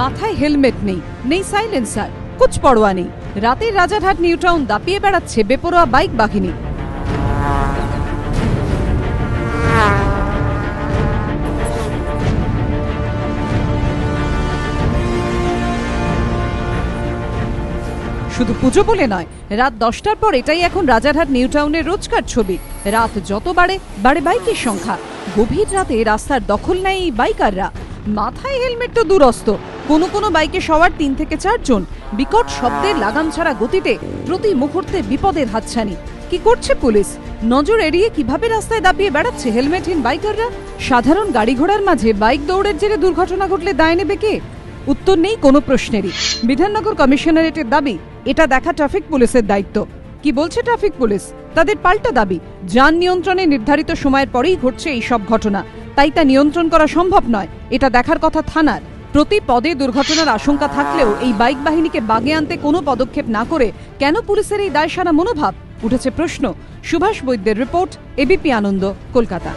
মাথায় হেলমেট নেই, নেই সাইলেন্সার, কুছ পরোয়া নেই। রাতে রাজারহাট নিউ টাউন দাপিয়ে বেড়াচ্ছে বেপরোয়া বাইক বাহিনী। শুধু পুজো বলে নয়, রাত 10টার পর এটাই এখন রাজারহাট নিউ টাউনের রোজকার ছবি। রাত যত বাড়ে বাড়ে বাইকের সংখ্যা। গভীর রাতে রাস্তার দখল নেয় এই বাইকাররা। মাথায় হেলমেট তো দূরস্থ, কোনো কোনো বাইকে সবার 3 থেকে 4 জন। বিকট শব্দের লাগাম ছাড়া গতিতে প্রতি মুহূর্তে বিপদের হাতছানি। কি করছে পুলিশ? নজর এড়িয়ে কিভাবে রাস্তায় দাপিয়ে বেড়াচ্ছে হেলমেটহীন বাইকাররা? সাধারণ গাড়ি ঘোড়ার মাঝে বাইক দৌড়ের জেরে দুর্ঘটনা ঘটলে দায় নেবে কে? উত্তর নেই কোনো প্রশ্নেরই। বিধাননগর কমিশনারেটের দাবি, এটা দেখা ট্রাফিক পুলিশের দায়িত্ব। কি বলছে ট্রাফিক পুলিশ? তাদের পাল্টা দাবি, যান নিয়ন্ত্রণে নির্ধারিত সময়ের পরেই ঘটছে এই সব ঘটনা, তাই তা নিয়ন্ত্রণ করা সম্ভব নয়। এটা দেখার কথা থানার। প্রতি পদে দুর্ঘটনার আশঙ্কা থাকলেও এই বাইক বাহিনীকে বাগে আনতে কোনো পদক্ষেপ না করে কেন পুলিশের এই দায়সারা মনোভাব? উঠেছে প্রশ্ন। সুভাষ বৈদ্যের রিপোর্ট, এবিপি আনন্দ, কলকাতা।